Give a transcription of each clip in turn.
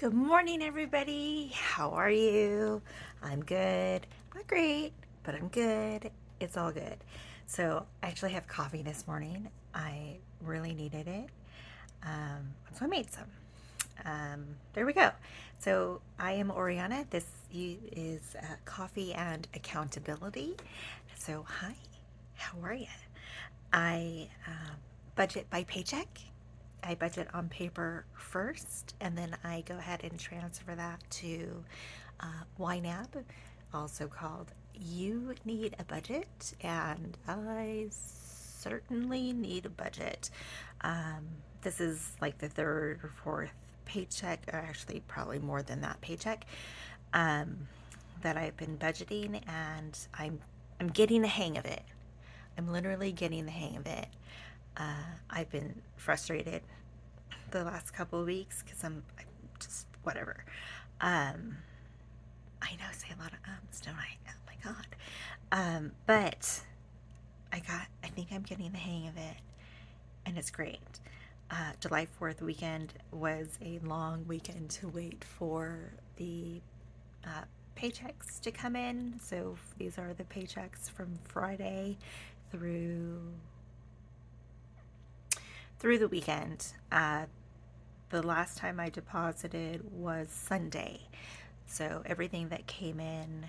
Good morning, everybody. How are you? I'm good. Not great, but I'm good. It's all good. So, I actually have coffee this morning. I really needed it. So I made some. There we go. So, I am Oriana. This is Coffee and Accountability. So, hi. How are you? I budget by paycheck. I budget on paper first, and then I go ahead and transfer that to YNAB, also called You Need a Budget, and I certainly need a budget. This is like the third or fourth paycheck, or actually probably more than that paycheck, that I've been budgeting, and I'm getting the hang of it. I'm literally getting the hang of it. I've been frustrated the last couple of weeks because I'm just whatever. I know I say a lot of ums, don't I? Oh my god. But I think I'm getting the hang of it, and it's great. July 4th weekend was a long weekend to wait for the paychecks to come in. So these are the paychecks from Friday through the weekend. The last time I deposited was Sunday. So everything that came in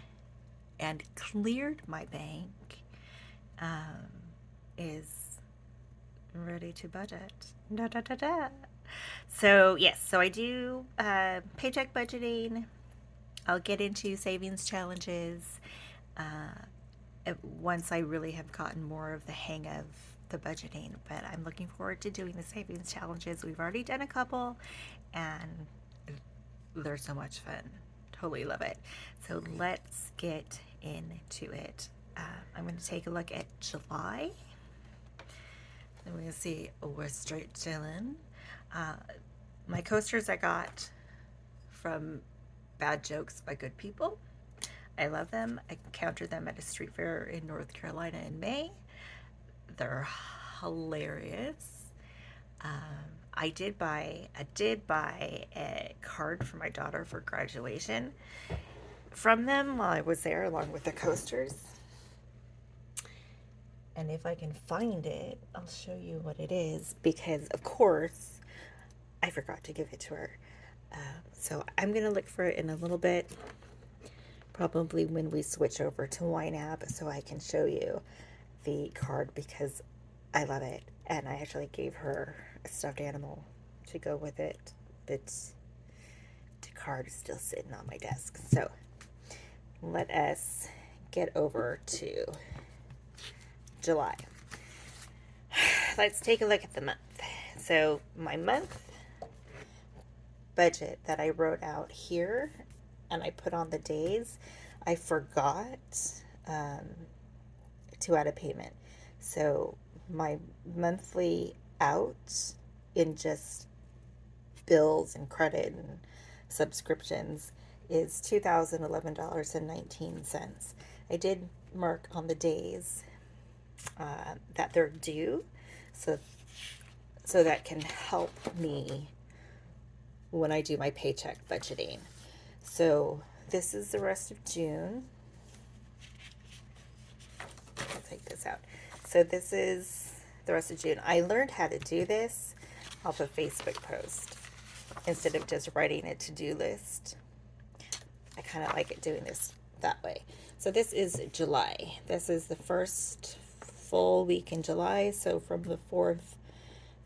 and cleared my bank is ready to budget. Da, da, da, da. So, yes, so I do paycheck budgeting. I'll get into savings challenges once I really have gotten more of the hang of the budgeting, but I'm looking forward to doing the savings challenges. We've already done a couple, and they're so much fun. Totally love it. So let's get into it. I'm going to take a look at July. And we're going to see we're straight chilling. My coasters I got from Bad Jokes by Good People. I love them. I encountered them at a street fair in North Carolina in May. They're hilarious. I did buy a card for my daughter for graduation from them while I was there, along with the coasters. And if I can find it, I'll show you what it is, because of course I forgot to give it to her. So I'm gonna look for it in a little bit, probably when we switch over to YNAB, so I can show you the card, because I love it, and I actually gave her a stuffed animal to go with it, but the card is still sitting on my desk. So let us get over to July. Let's take a look at the month. So my month budget that I wrote out here and I put on the days, I forgot to add a payment. So my monthly out in just bills and credit and subscriptions is $2,011.19. I did mark on the days that they're due, so that can help me when I do my paycheck budgeting. So this is the rest of June. I'll take this out. So this is the rest of June. I learned how to do this off a Facebook post instead of just writing a to-do list. I kind of like it doing this that way. So this is July. This is the first full week in July. So from the 4th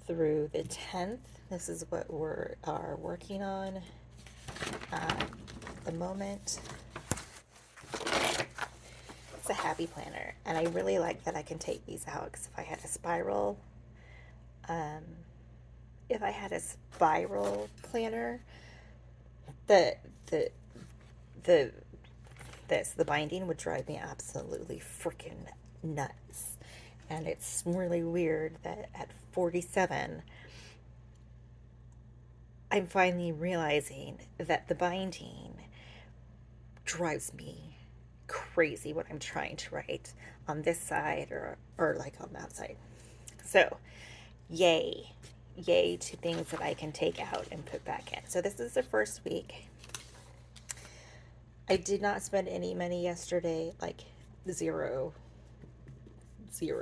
through the 10th, this is what we are working on at the moment. It's a happy planner, and I really like that I can take these out, because if I had a spiral planner, the binding would drive me absolutely freaking nuts. And it's really weird that at 47 I'm finally realizing that the binding drives me crazy when I'm trying to write on this side or like on that side. So yay yay to things that I can take out and put back in. So this is the first week. I did not spend any money yesterday, like zero.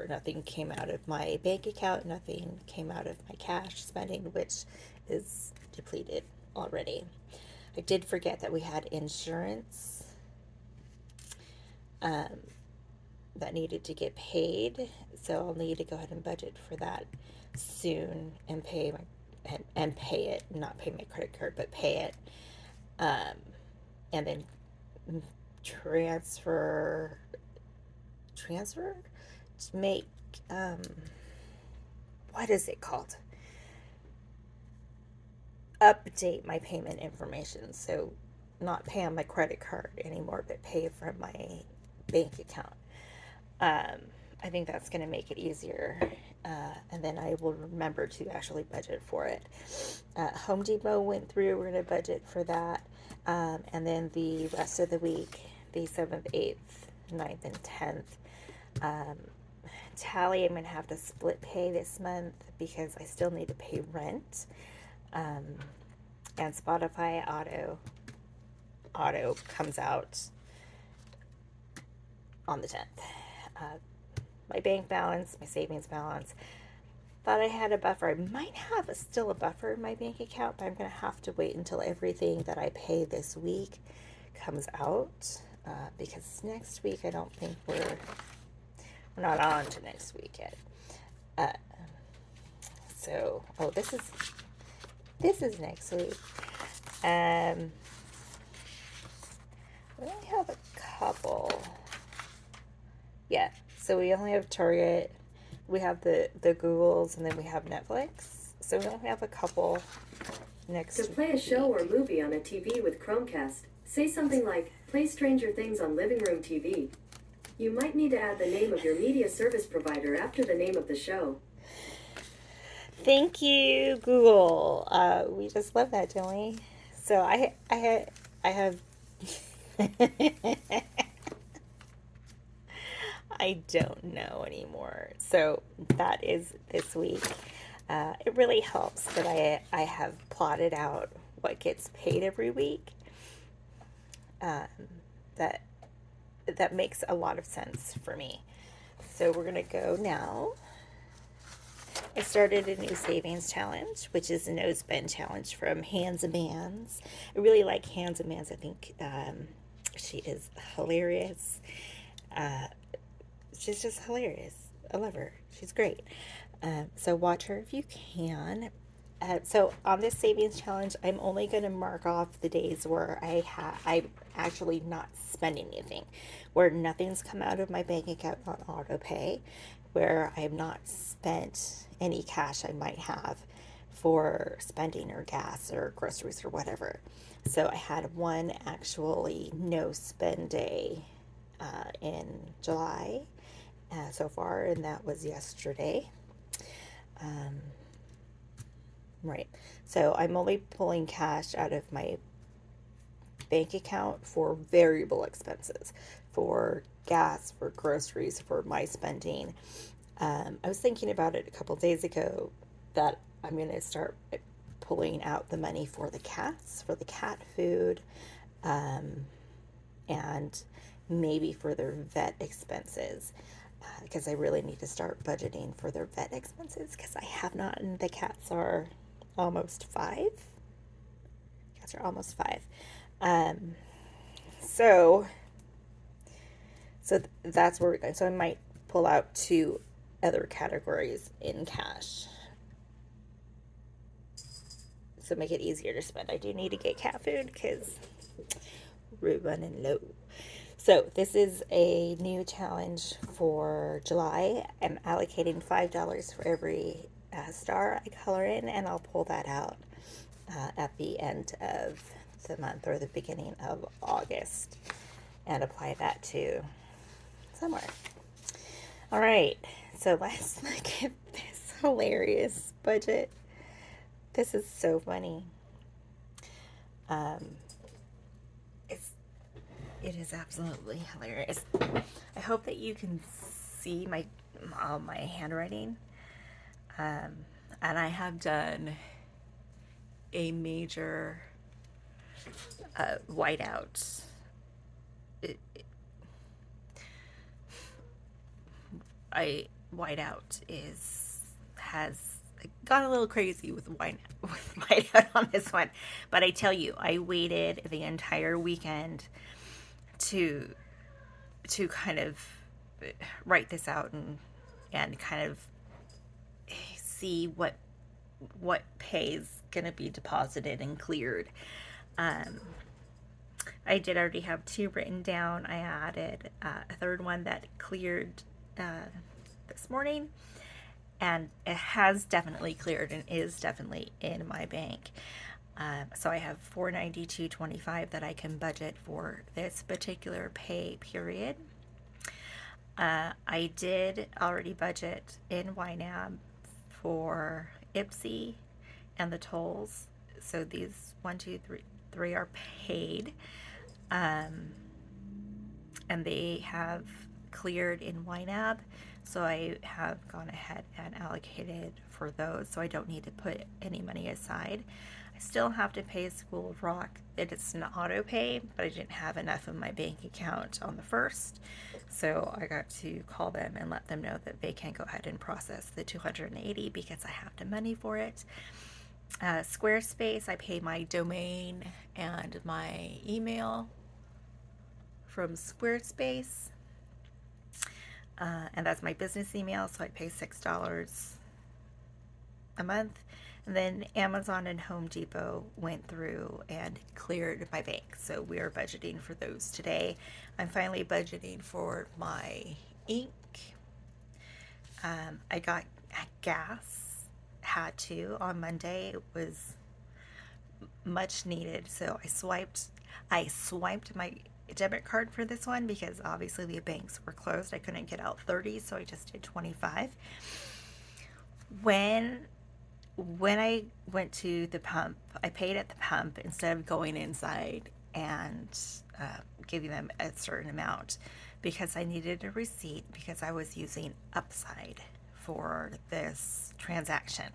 Nothing came out of my bank account, nothing came out of my cash spending, which is depleted already. I did forget that we had insurance that needed to get paid, so I'll need to go ahead and budget for that soon and pay it, not pay my credit card, but pay it, and then transfer to make what is it called? Update my payment information. So not pay on my credit card anymore, but pay from my bank account. I think that's going to make it easier. And then I will remember to actually budget for it. Home Depot went through. We're going to budget for that. And then the rest of the week, the 7th, 8th, 9th, and 10th. Tally, I'm going to have to split pay this month because I still need to pay rent. And Spotify auto comes out on the 10th. My bank balance, my savings balance, thought I had a buffer. I might have still a buffer in my bank account, but I'm going to have to wait until everything that I pay this week comes out, because next week I don't think we're not on to next week yet. So, this is next week. We only have a couple. Yeah, so we only have Target, we have the Googles, and then we have Netflix. So we only have a couple next week. To play a show or movie on a TV with Chromecast, say something like, play Stranger Things on living room TV. You might need to add the name of your media service provider after the name of the show. Thank you, Google. We just love that, don't we? So I have I don't know anymore. So that is this week. It really helps that I have plotted out what gets paid every week. That makes a lot of sense for me. So we're going to go now. I started a new savings challenge, which is a no spend challenge from Hands and Mans. I really like Hands and Mans. I think she is hilarious. She's just hilarious. I love her. She's great. So watch her if you can. So on this savings challenge, I'm only going to mark off the days where I'm actually not spending anything, where nothing's come out of my bank account on auto pay, where I have not spent any cash I might have for spending or gas or groceries or whatever. So I had one actually no spend day in July so far, and that was yesterday. Right. So I'm only pulling cash out of my bank account for variable expenses, for gas, for groceries, for my spending. I was thinking about it a couple days ago that I'm going to start pulling out the money for the cats, for the cat food, and maybe for their vet expenses. Because I really need to start budgeting for their vet expenses because I have not, and the cats are almost 5. Cats are almost 5. So that's where we're going. So I might pull out 2 other categories in cash. So make it easier to spend. I do need to get cat food because we're running low. So this is a new challenge for July. I'm allocating $5 for every star I color in, and I'll pull that out at the end of the month or the beginning of August and apply that to somewhere. All right, so let's look at this hilarious budget. This is so funny. It is absolutely hilarious. I hope that you can see my handwriting. and I have done a major whiteout. It, whiteout has gone a little crazy with whiteout on this one, but I tell you, I waited the entire weekend to kind of write this out and kind of see what pay is going to be deposited and cleared. I did already have 2 written down. I added a third one that cleared this morning, and it has definitely cleared and is definitely in my bank. So I have $492.25 that I can budget for this particular pay period. I did already budget in YNAB for IPSI and the tolls. So these 1, 2, 3 are paid. And they have cleared in YNAB. So I have gone ahead and allocated for those. So I don't need to put any money aside. I still have to pay School of Rock. It's an auto pay, but I didn't have enough in my bank account on the 1st. So I got to call them and let them know that they can go ahead and process the $280 because I have the money for it. Squarespace, I pay my domain and my email from Squarespace. And that's my business email, so I pay $6 a month. And then Amazon and Home Depot went through and cleared my bank. So we are budgeting for those today. I'm finally budgeting for my ink. I got gas, had to on Monday. It was much needed. So I swiped my debit card for this one because obviously the banks were closed. I couldn't get out 30, so I just did 25. When I went to the pump, I paid at the pump instead of going inside and giving them a certain amount because I needed a receipt because I was using Upside for this transaction.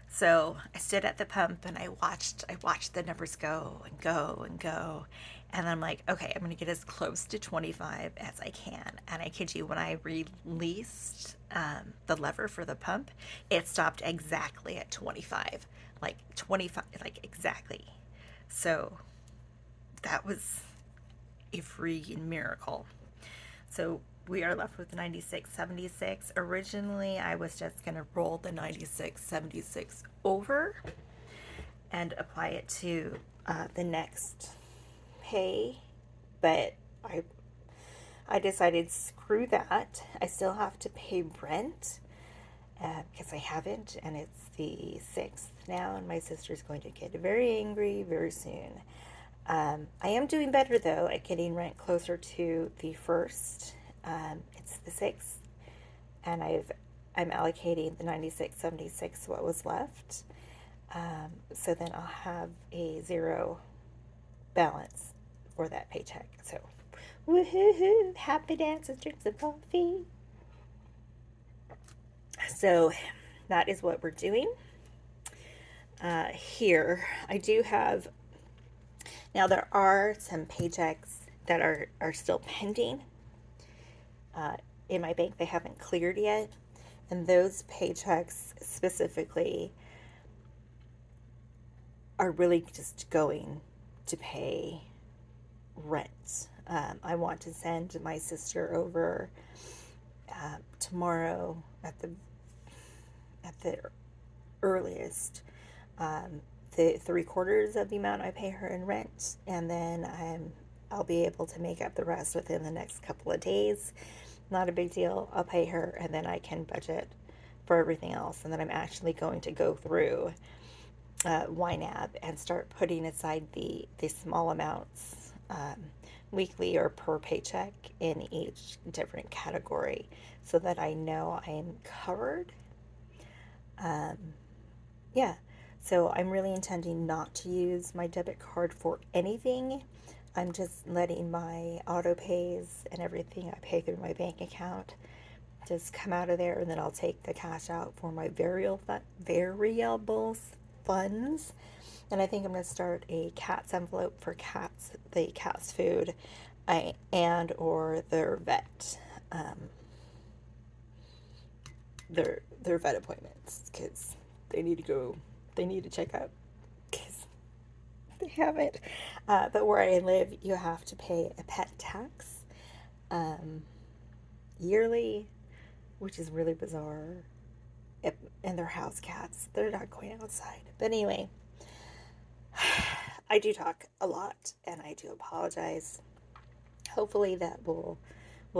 So I stood at the pump and I watched the numbers go and go and go. And I'm like, okay, I'm going to get as close to 25 as I can. And I kid you, when I released the lever for the pump, it stopped exactly at 25. Like 25, like exactly. So that was a freaking miracle. So we are left with 96.76. Originally, I was just going to roll the 96.76 over and apply it to the next pay, but I decided screw that. I still have to pay rent because I haven't, and it's the 6th now, and my sister's going to get very angry very soon. I am doing better though at getting rent closer to the 1st. It's the 6th, and I'm allocating the 96.76 what was left. So then I'll have a 0 balance for that paycheck. So woohoo, happy dances, drinks of coffee. So that is what we're doing here. I do have, now there are some paychecks that are still pending in my bank. They haven't cleared yet, and those paychecks specifically are really just going to pay rent. I want to send my sister over tomorrow at the earliest, the 3/4 of the amount I pay her in rent, and then I'll be able to make up the rest within the next couple of days. Not a big deal. I'll pay her, and then I can budget for everything else. And then I'm actually going to go through YNAB and start putting aside the small amounts weekly or per paycheck in each different category so that I know I'm covered. Yeah, so I'm really intending not to use my debit card for anything. I'm just letting my auto pays and everything I pay through my bank account just come out of there, and then I'll take the cash out for my variables funds. And I think I'm going to start a cat's envelope for the cat's food, and or their vet, their vet appointments, because they need to go. They need to check out because they haven't. But where I live, you have to pay a pet tax yearly, which is really bizarre. And they're house cats. They're not going outside. But anyway, I do talk a lot, and I do apologize. Hopefully that will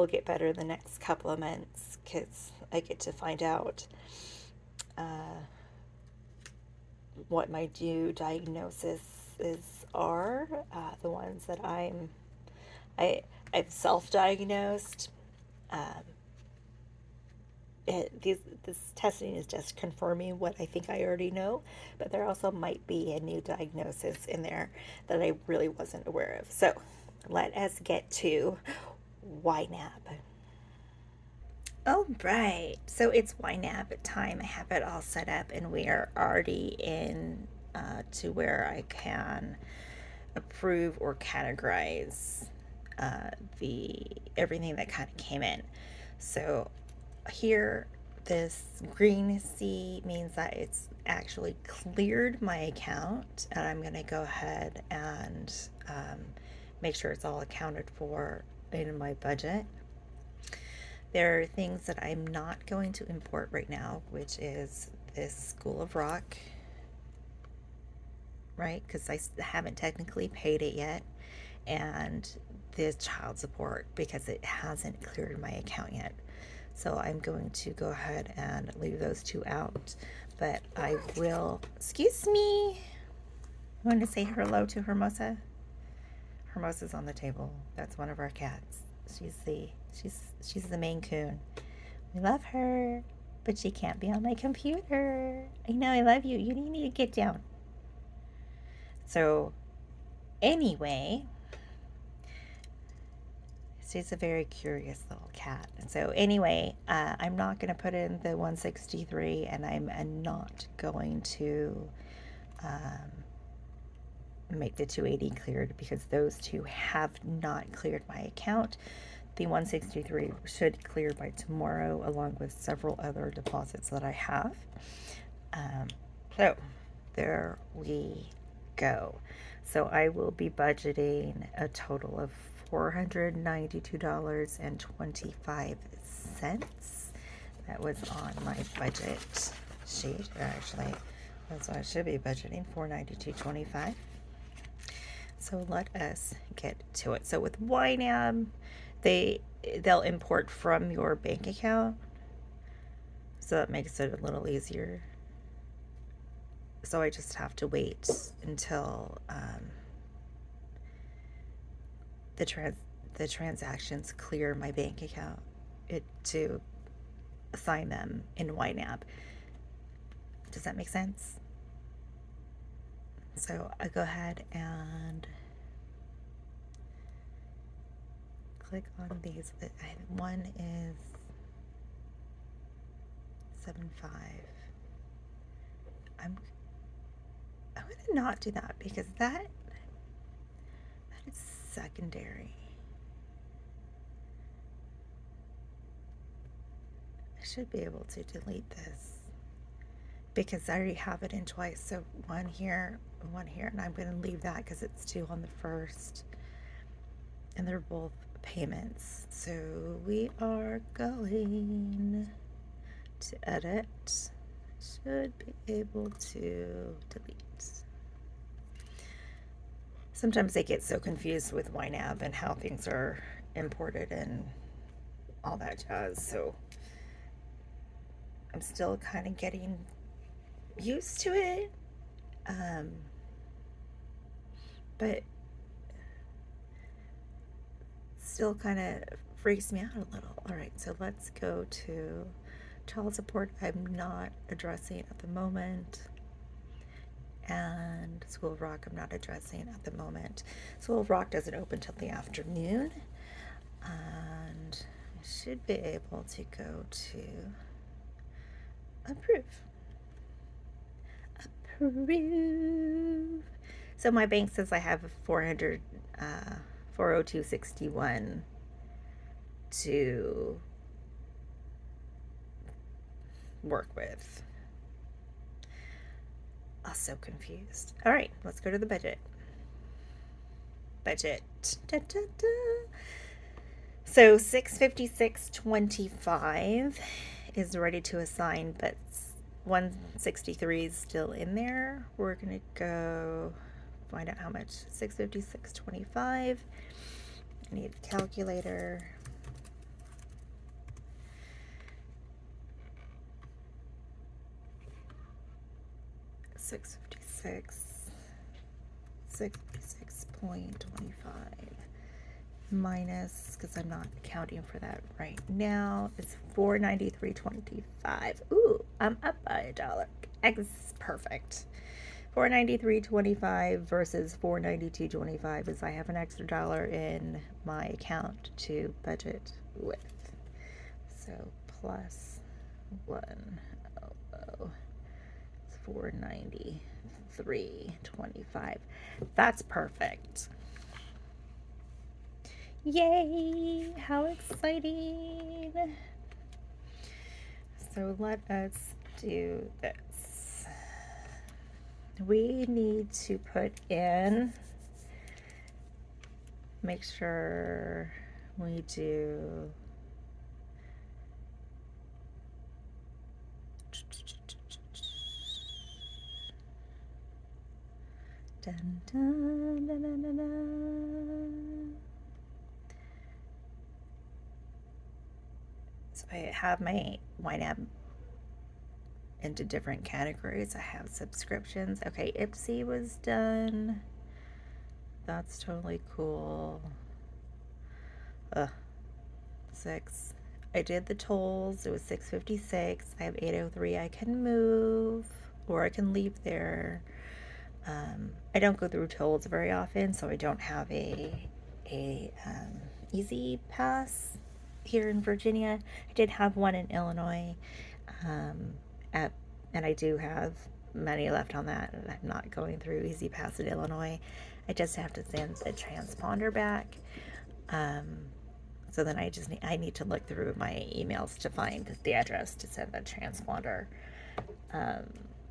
get better the next couple of months, because I get to find out what my new diagnoses are. The ones that I've self-diagnosed. This testing is just confirming what I think I already know, but there also might be a new diagnosis in there that I really wasn't aware of. So let us get to YNAB. Oh, right. So it's YNAB time. I have it all set up, and we are already in to where I can approve or categorize the everything that kind of came in. So here, this green C means that it's actually cleared my account, and I'm going to go ahead and make sure it's all accounted for in my budget. There are things that I'm not going to import right now, which is this School of Rock, right? Because I haven't technically paid it yet, and this child support, because it hasn't cleared my account yet. So I'm going to go ahead and leave those two out. But I will, excuse me, I want to say hello to Hermosa. Hermosa's on the table. That's one of our cats. She's the Maine Coon. We love her, but she can't be on my computer. I know, I love you. You need to get down. So anyway, she's a very curious little cat. And so anyway, I'm not going to put in the 163, and I'm not going to make the 280 cleared, because those two have not cleared my account. The 163 should clear by tomorrow, along with several other deposits that I have. So there we go. So I will be budgeting a total of $492.25. That was on my budget sheet. Actually, that's what I should be budgeting, $492.25. So let us get to it. So with YNAB, they'll import from your bank account, so that makes it a little easier. So I just have to wait until the transactions clear my bank account to assign them in YNAB. Does that make sense? So I go ahead and click on these. One is 7.5. I'm going to not do that, because that is secondary. I should be able to delete this, because I already have it in twice. So one here, and I'm going to leave that because it's due on the 1st, and they're both payments. So we are going to edit. Should be able to delete. Sometimes I get so confused with YNAB and how things are imported and all that jazz. So I'm still kind of getting used to it. But still kind of freaks me out a little. All right, so let's go to child support. I'm not addressing at the moment. And School of Rock, I'm not addressing at the moment. School of Rock doesn't open till the afternoon. And I should be able to go to approve. Approve. So my bank says I have 402.61 to work with. I'm so confused. All right, let's go to the budget. Budget. Da, da, da. So 656.25 is ready to assign, but 163 is still in there. We're gonna go find out how much. 656.25. I need a calculator. $656.25 minus, because I'm not accounting for that right now, it's $493.25. Ooh, I'm up by $1. X, perfect. $493.25 versus $492.25 is I have an extra $1 in my account to budget with. So plus 100. 493.25. That's perfect. Yay! How exciting! So let us do this. We need to put in, make sure we do dun, dun, dun, dun, dun, dun. So I have my YNAB into different categories. I have subscriptions. Okay, Ipsy was done. That's totally cool. 6. I did the tolls. It was 656. I have 803 I can move, or I can leave there. I don't go through tolls very often, so I don't have a easy pass here in Virginia. I did have one in Illinois, and I do have money left on that, and I'm not going through easy pass in Illinois. I just have to send the transponder back. So then I need to look through my emails to find the address to send the transponder.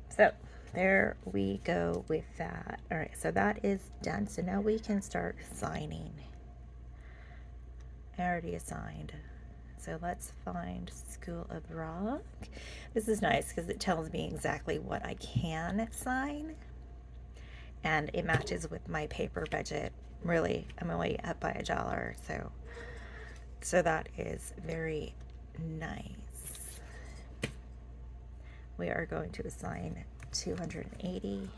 So there we go with that. All right, so that is done. So now we can start signing. I already assigned. So let's find School of Rock. This is nice because it tells me exactly what I can sign. And it matches with my paper budget. Really, I'm only up by $1. So that is very nice. We are going to assign 280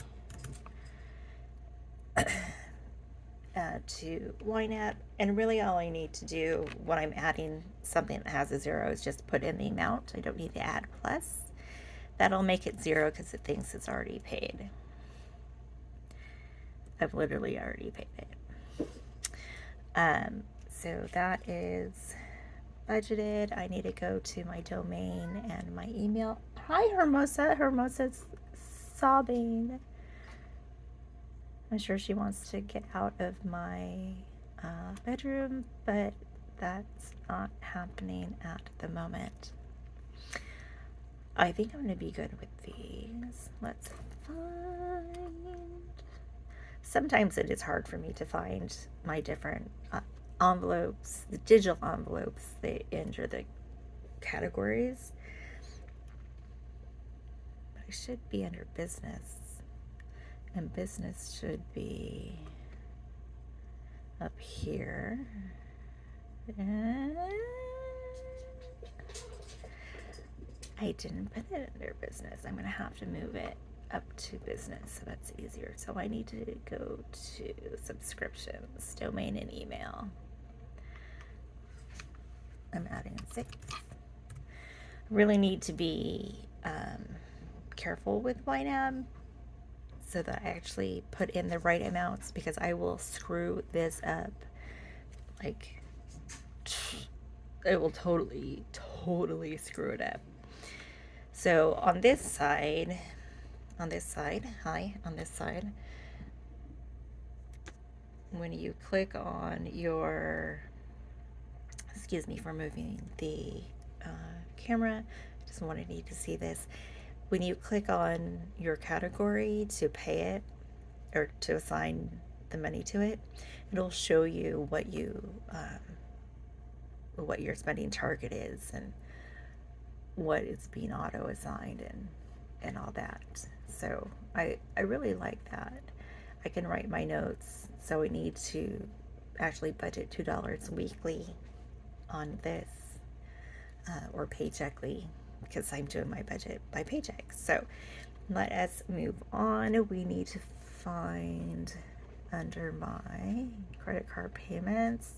to YNAB, and really all I need to do when I'm adding something that has a 0 is just put in the amount. I don't need to add plus. That'll make it 0 because it thinks it's already paid. I've literally already paid it. So that is budgeted. I need to go to my domain and my email. Hi, Hermosa. Hermosa's sobbing. I'm sure she wants to get out of my bedroom, but that's not happening at the moment. I think I'm going to be good with these. Let's find. Sometimes it is hard for me to find my different envelopes, the digital envelopes. They enter the categories. But I should be under business. And business should be up here. And I didn't put it under business. I'm going to have to move it up to business, so that's easier. So I need to go to subscriptions, domain and email. I'm adding 6. I really need to be careful with YNAB so that I actually put in the right amounts, because I will screw this up like it will totally, totally screw it up. So on this side, on this side, when you click on your, excuse me for moving the camera, just wanted you to see this. When you click on your category to pay it or to assign the money to it, it'll show you what your spending target is and what is being auto assigned and all that. So I really like that. I can write my notes. So we need to actually budget $2 weekly on this, or paycheckly, because I'm doing my budget by paycheck. So let us move on. We need to find under my credit card payments,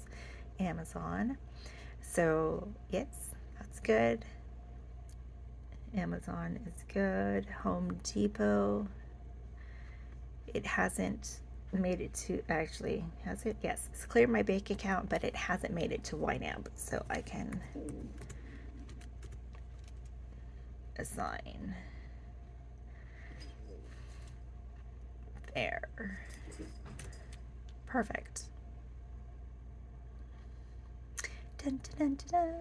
Amazon. So yes, that's good. Amazon is good. Home Depot, it hasn't made it to, actually, has it? Yes, it's cleared my bank account, but it hasn't made it to YNAB, so I can assign there. Perfect. Dun, dun, dun, dun.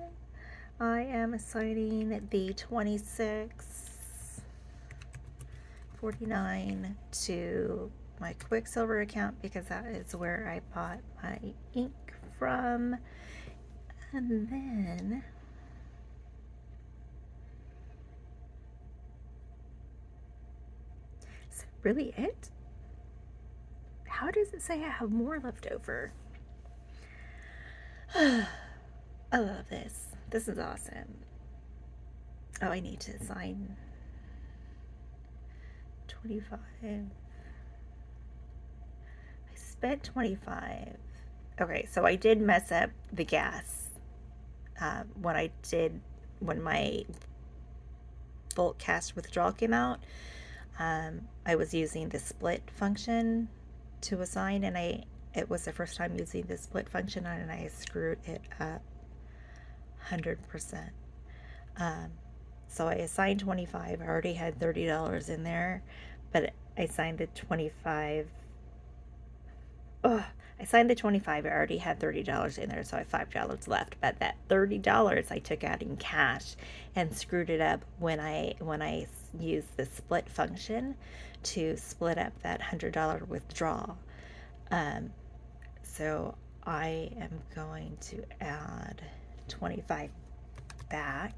I am assigning the $26.49 to my Quicksilver account because that is where I bought my ink from. And then is that really it? How does it say I have more left over? I love this. This is awesome. Oh, I need to assign 25. I spent 25. Okay, so I did mess up the gas when my bulk cash withdrawal came out. I was using the split function to assign, and it was the first time using the split function, and I screwed it up 100%. So I assigned 25. I already had $30 in there, but I signed the 25. I signed the 25. I already had $30 in there, so I have $5 left. But that $30 I took out in cash and screwed it up when I used the split function to split up that $100 withdrawal. So I am going to add 25 back.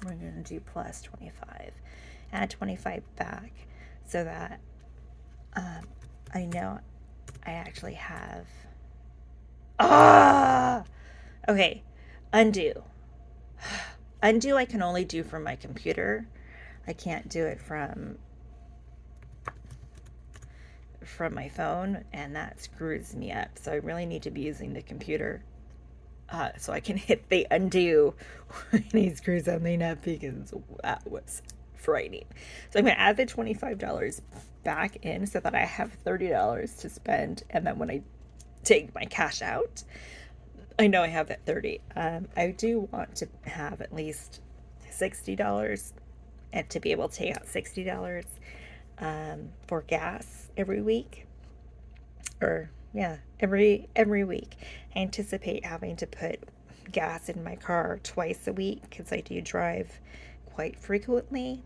We're going to do plus 25. Add 25 back so that I know I actually have. Okay, undo. Undo I can only do from my computer. I can't do it from my phone, and that screws me up. So I really need to be using the computer so I can hit the undo when he screws something up, because that was frightening. So I'm going to add the $25 back in so that I have $30 to spend, and then when I take my cash out, I know I have that 30. I do want to have at least $60 and to be able to take out $60 for gas every week, or yeah, every week. I anticipate having to put gas in my car twice a week because I do drive quite frequently.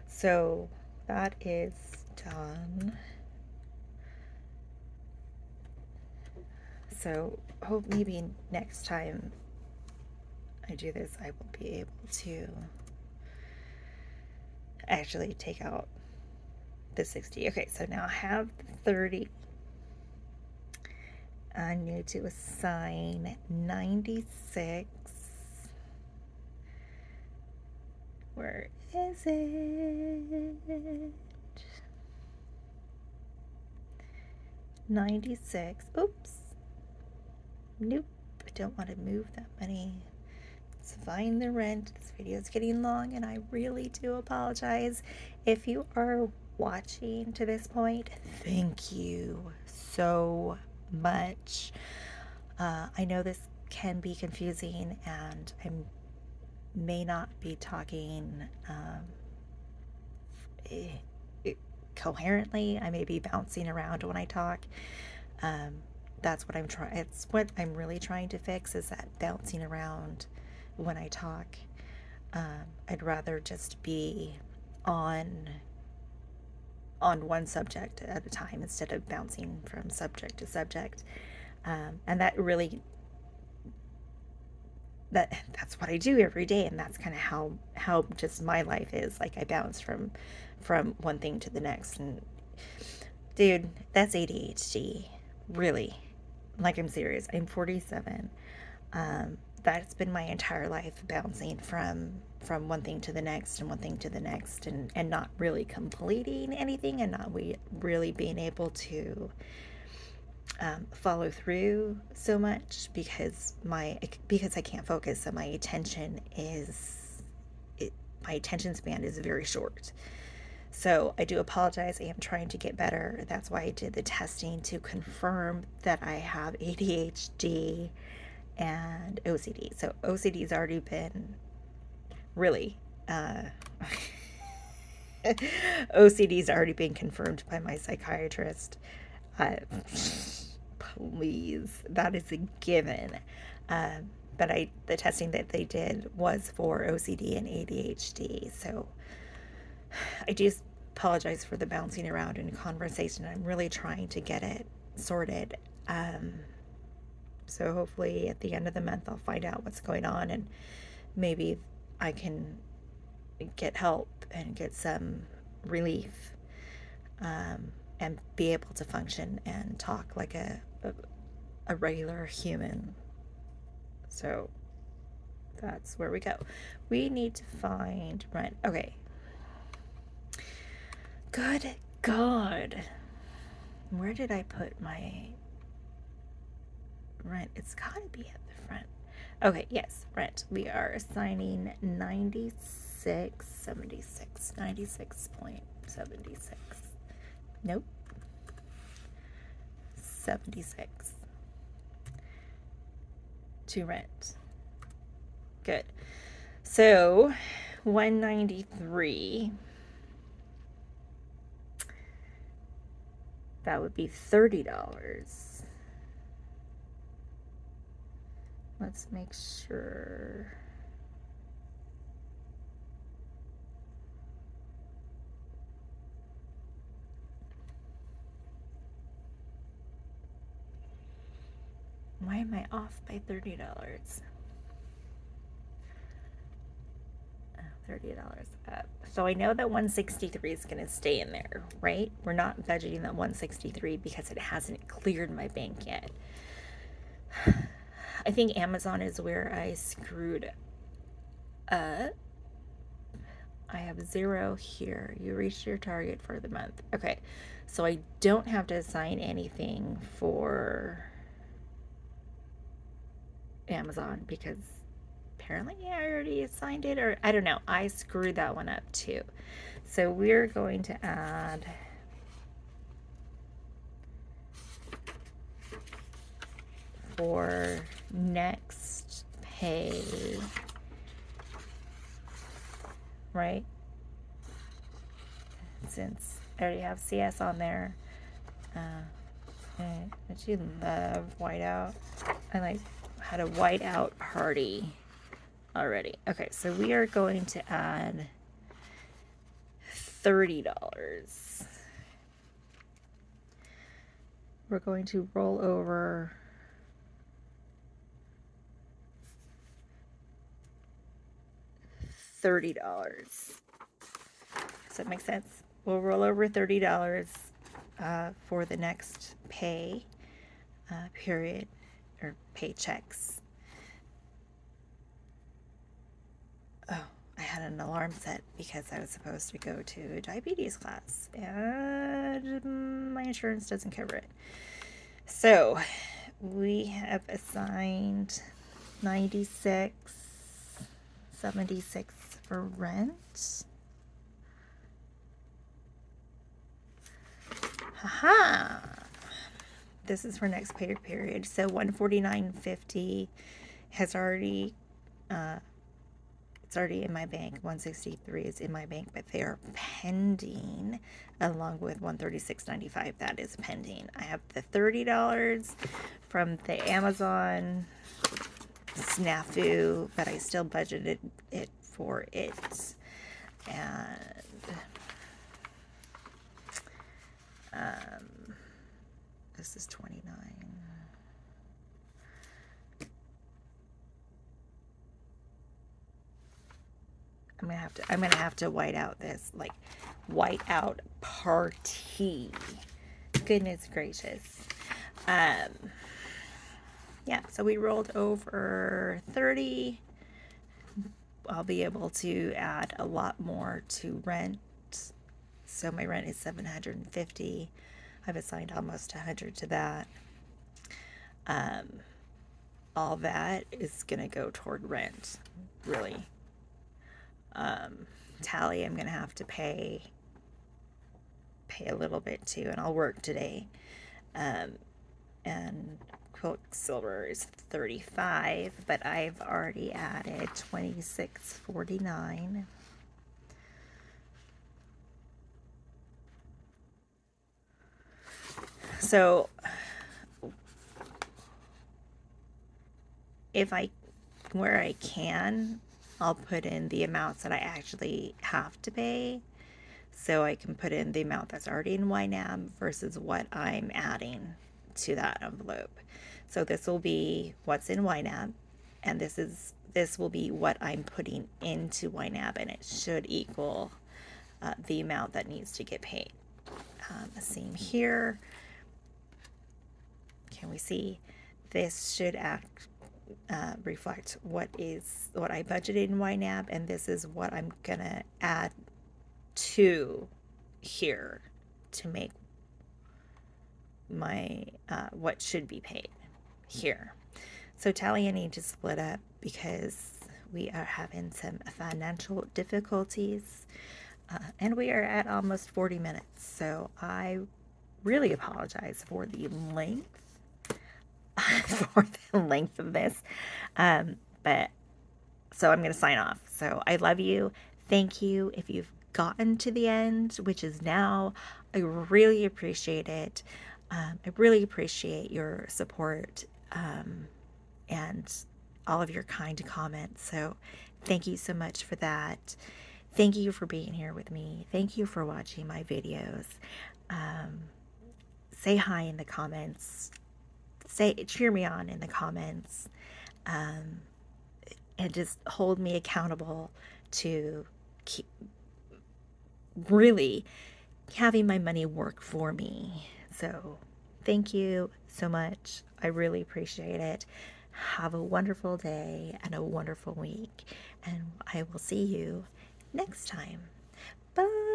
So that is done. So hope maybe next time I do this, I will be able to actually take out the 60. Okay, so now I have 30. I need to assign 96. Where is it? 96. Oops. Nope. I don't want to move that money. Let's find the rent. This video is getting long, and I really do apologize. If you are watching to this point, thank you so much. I know this can be confusing, and I may not be talking coherently. I may be bouncing around when I talk. That's what I'm trying. It's what I'm really trying to fix, is that bouncing around when I talk. I'd rather just be on one subject at a time instead of bouncing from subject to subject. And that really, that's what I do every day, and that's kind of how just my life is. Like, I bounce from one thing to the next. And dude, that's ADHD, really. Like, I'm serious. I'm 47. That's been my entire life, bouncing from one thing to the next and one thing to the next, and not really completing anything, and not really being able to follow through so much because I can't focus, and my attention span is very short. So I do apologize. I am trying to get better. That's why I did the testing to confirm that I have ADHD and OCD. So OCD's already been really OCD's already been confirmed by my psychiatrist. Please, that is a given. But the testing that they did was for OCD and ADHD. So I do apologize for the bouncing around in conversation. I'm really trying to get it sorted. So hopefully at the end of the month I'll find out what's going on, and maybe I can get help and get some relief, and be able to function and talk like a regular human. So that's where we go. We need to find rent. Okay. Good God. Where did I put my rent? It's gotta be at the front. Okay, yes, rent. We are assigning 96.76. Nope. 76 to rent. Good. So 193. That would be $30. Let's make sure. Why am I off by $30? $30 up. So I know that 163 is going to stay in there, right? We're not budgeting that 163 because it hasn't cleared my bank yet. I think Amazon is where I screwed up. I have 0 here. You reached your target for the month. Okay, so I don't have to assign anything for Amazon because apparently I already assigned it, or I don't know. I screwed that one up too. So we're going to add for next pay, right? Since I already have CS on there. Don't you love whiteout? I had a whiteout party already. Okay, so we are going to add $30. We're going to roll over $30. Does that make sense? We'll roll over $30 for the next pay period, or paychecks. Oh, I had an alarm set because I was supposed to go to a diabetes class, and my insurance doesn't cover it. So we have assigned 96 $76 for rent. Haha. This is for next pay period. So $149.50 has already it's already in my bank. $163 is in my bank, but they are pending along with $136.95. That is pending. I have the $30 from the Amazon snafu, but I still budgeted it for it. And this is 29. I'm gonna have to white out this, like, white out party. Goodness gracious. Yeah, so we rolled over 30. I'll be able to add a lot more to rent. So my rent is $750. I've assigned almost 100 to that. All that is gonna go toward rent, really. Tally, I'm gonna have to pay a little bit too, and I'll work today. And Quicksilver is 35, but I've already added $26.49. So where I can, I'll put in the amounts that I actually have to pay. So I can put in the amount that's already in YNAB versus what I'm adding to that envelope. So this will be what's in YNAB, and this will be what I'm putting into YNAB, and it should equal the amount that needs to get paid. Same here. Can we see? This should reflect what I budgeted in YNAB, and this is what I'm gonna add to here to make my what should be paid here. So Tally, I need to split up because we are having some financial difficulties, and we are at almost 40 minutes. So I really apologize for the length of this, but so I'm going to sign off. So I love you. Thank you if you've gotten to the end, which is now. I really appreciate it. I really appreciate your support and all of your kind comments. So thank you so much for that. Thank you for being here with me. Thank you for watching my videos. Say hi in the comments. Cheer me on in the comments. And just hold me accountable to keep really having my money work for me. So thank you so much. I really appreciate it. Have a wonderful day and a wonderful week, and I will see you next time. Bye.